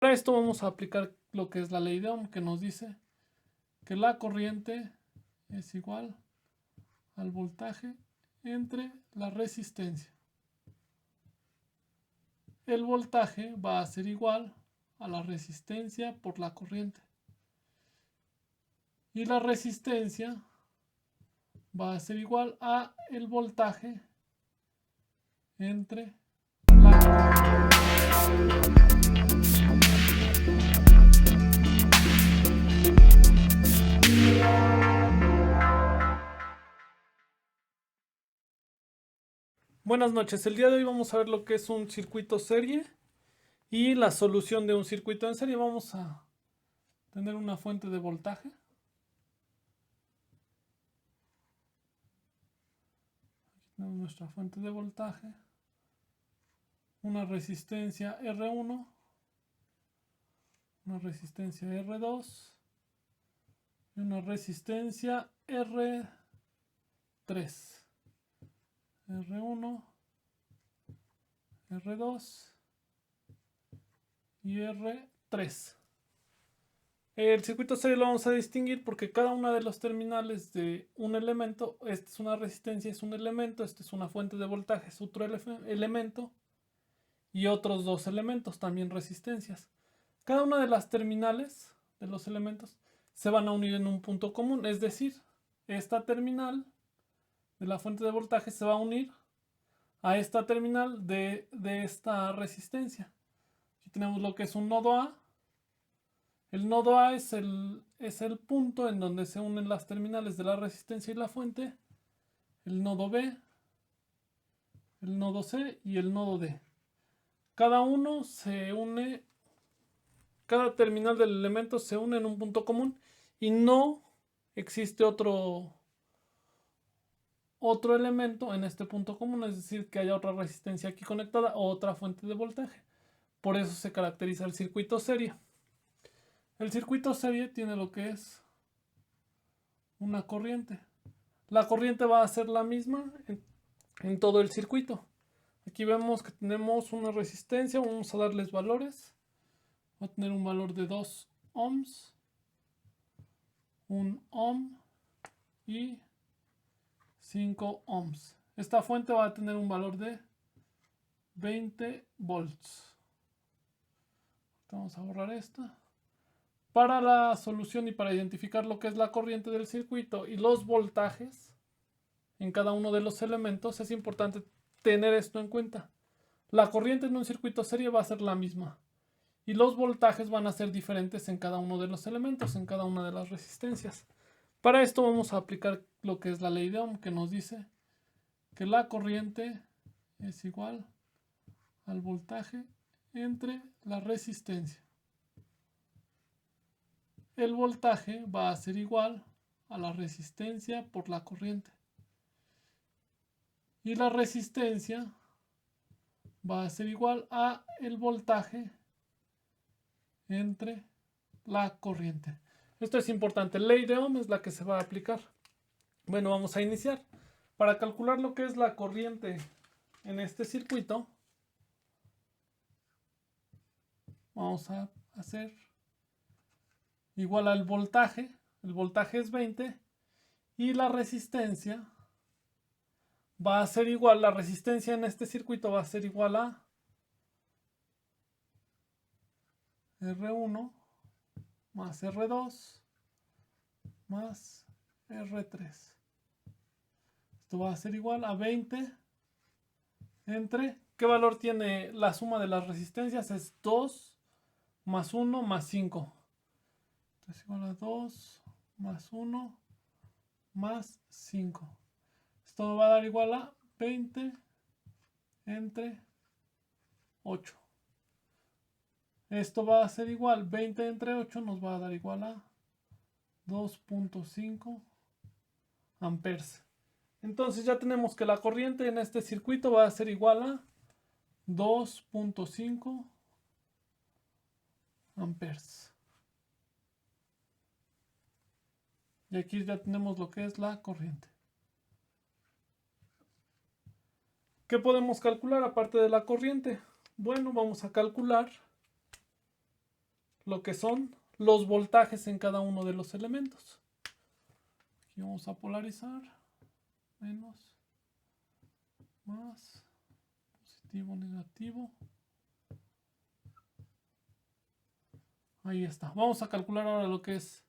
Para esto vamos a aplicar lo que es la ley de Ohm, que nos dice que la corriente es igual al voltaje entre la resistencia. El voltaje va a ser igual a la resistencia por la corriente. Y la resistencia va a ser igual a el voltaje entre la corriente. Buenas noches, el día de hoy vamos a ver lo que es un circuito serie y la solución de un circuito en serie. Vamos a tener una fuente de voltaje. Aquí tenemos nuestra fuente de voltaje, una resistencia R1, una resistencia R2 y una resistencia R3. R1, R2 y R3. El circuito serie lo vamos a distinguir porque cada una de los terminales de un elemento, esta es una resistencia, es un elemento, esta es una fuente de voltaje, es otro elemento, y otros dos elementos, también resistencias. Cada una de las terminales de los elementos se van a unir en un punto común, es decir, esta terminal de la fuente de voltaje se va a unir a esta terminal de esta resistencia. Aquí tenemos lo que es un nodo A. El nodo A es el punto en donde se unen las terminales de la resistencia y la fuente. El nodo B, el nodo C y el nodo D. Cada uno se une, cada terminal del elemento se une en un punto común y no existe otro elemento en este punto común, es decir, que haya otra resistencia aquí conectada o otra fuente de voltaje. Por eso se caracteriza el circuito serie. El circuito serie tiene lo que es una corriente. La corriente va a ser la misma en todo el circuito. Aquí vemos que tenemos una resistencia, vamos a darles valores. Va a tener un valor de 2 ohms, 1 ohm y 5 ohms. Esta fuente va a tener un valor de 20 volts. Vamos a borrar esta. Para la solución y para identificar lo que es la corriente del circuito y los voltajes en cada uno de los elementos, es importante tener esto en cuenta. La corriente en un circuito serie va a ser la misma y los voltajes van a ser diferentes en cada uno de los elementos, en cada una de las resistencias. Para esto vamos a aplicar lo que es la ley de Ohm, que nos dice que la corriente es igual al voltaje entre la resistencia. El voltaje va a ser igual a la resistencia por la corriente. Y la resistencia va a ser igual a el voltaje entre la corriente. Esto es importante. Ley de Ohm es la que se va a aplicar. Bueno, vamos a iniciar. Para calcular lo que es la corriente en este circuito, vamos a hacer igual al voltaje. El voltaje es 20 y la resistencia va a ser igual, la resistencia en este circuito va a ser igual a R1 más R2 más R3. Esto va a ser igual a 20 entre, ¿qué valor tiene la suma de las resistencias? Es 2 más 1 más 5. Entonces igual a 2 más 1 más 5. Esto me va a dar igual a 20 entre 8. Esto va a ser igual, 20 entre 8 nos va a dar igual a 2.5 amperes. Entonces ya tenemos que la corriente en este circuito va a ser igual a 2.5 amperes. Y aquí ya tenemos lo que es la corriente. ¿Qué podemos calcular aparte de la corriente? Bueno, vamos a calcular lo que son los voltajes en cada uno de los elementos. Aquí vamos a polarizar. Menos, más, positivo, negativo. Ahí está. Vamos a calcular ahora lo que es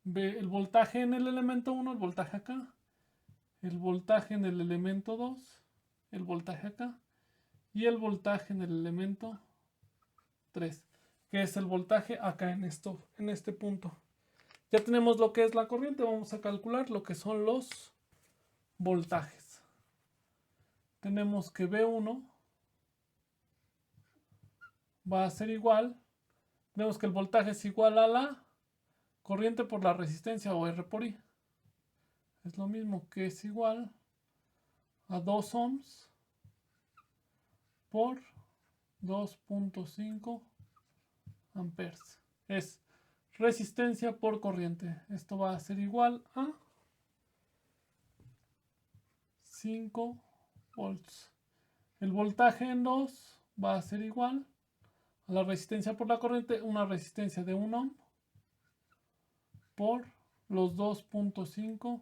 el voltaje en el elemento 1, el voltaje acá, el voltaje en el elemento 2, el voltaje acá, y el voltaje en el elemento 3, que es el voltaje acá en este punto. Ya tenemos lo que es la corriente, vamos a calcular lo que son los voltajes. Tenemos que V1 va a ser igual, tenemos que el voltaje es igual a la corriente por la resistencia o R por I. Es lo mismo, que es igual a 2 ohms por 2.5 amperes. Es resistencia por corriente. Esto va a ser igual a 5 volts. El voltaje en 2 va a ser igual a la resistencia por la corriente, una resistencia de 1 ohm por los 2.5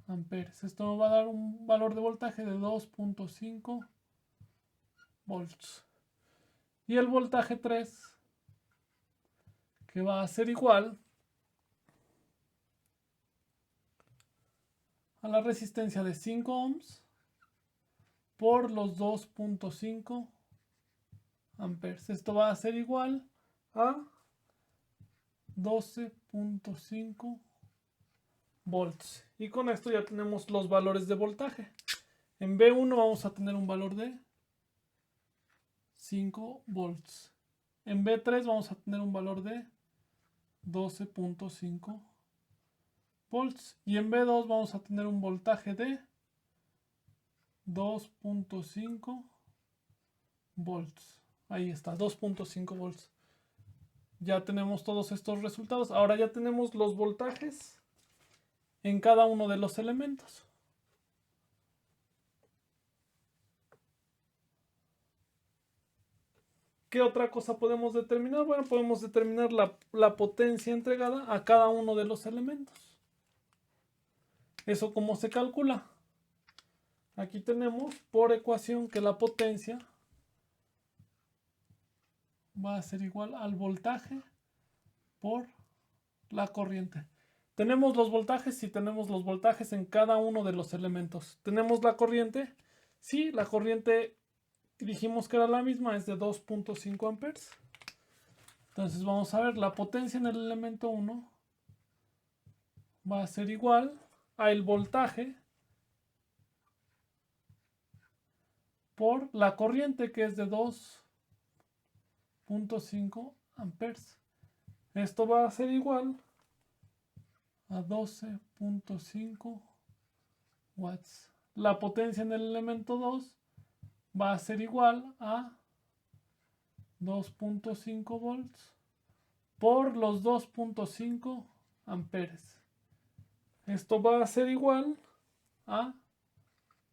amperes. Esto nos va a dar un valor de voltaje de 2.5 volts. Y el voltaje 3, que va a ser igual a la resistencia de 5 ohms por los 2.5 amperes. Esto va a ser igual a 12.5 volts. Y con esto ya tenemos los valores de voltaje. En B1 vamos a tener un valor de 5 volts. En B3 vamos a tener un valor de 12.5 volts. Y en B2 vamos a tener un voltaje de 2.5 volts. Ahí está, 2.5 volts. Ya tenemos todos estos resultados. Ahora ya tenemos los voltajes en cada uno de los elementos. ¿Qué otra cosa podemos determinar? Bueno, podemos determinar la potencia entregada a cada uno de los elementos. ¿Eso cómo se calcula? Aquí tenemos por ecuación que la potencia va a ser igual al voltaje por la corriente. Tenemos los voltajes y tenemos los voltajes en cada uno de los elementos. Tenemos la corriente. Sí, la corriente dijimos que era la misma, es de 2.5 amperes. Entonces vamos a ver, la potencia en el elemento 1 va a ser igual a el voltaje por la corriente, que es de 2.5 amperes. Esto va a ser igual a 12.5 watts. La potencia en el elemento 2 va a ser igual a 2.5 volts por los 2.5 amperes. Esto va a ser igual a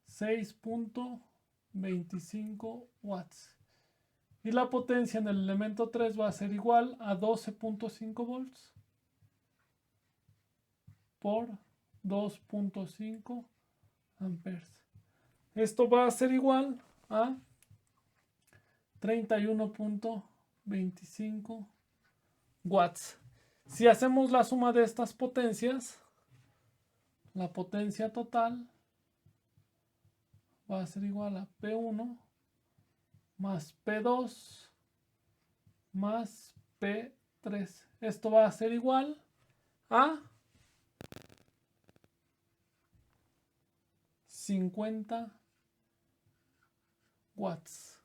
6.25 watts. Y la potencia en el elemento 3 va a ser igual a 12.5 volts por 2.5 amperes. Esto va a ser igual a 31.25 watts. Si hacemos la suma de estas potencias, la potencia total va a ser igual a P1 más P2 más P3. Esto va a ser igual a 50 watts.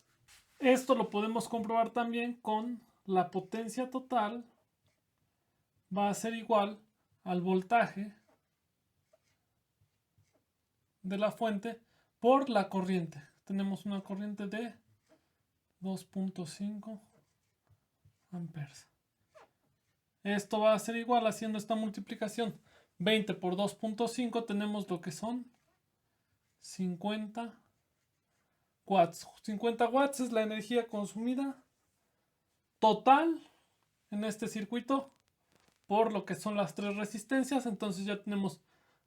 Esto lo podemos comprobar también con la potencia total va a ser igual al voltaje de la fuente por la corriente. Tenemos una corriente de 2.5 amperes. Esto va a ser igual, haciendo esta multiplicación, 20 por 2.5 tenemos lo que son 50 watts. 50 watts es la energía consumida total en este circuito por lo que son las 3 resistencias. Entonces ya tenemos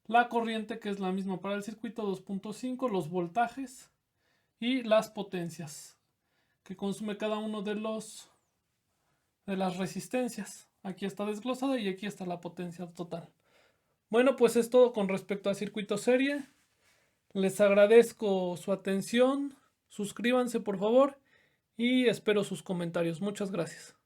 la corriente, que es la misma para el circuito 2.5, los voltajes y las potencias que consume cada uno de las resistencias. Aquí está desglosada y aquí está la potencia total. Bueno, pues es todo con respecto a circuito serie. Les agradezco su atención. Suscríbanse por favor y espero sus comentarios. Muchas gracias.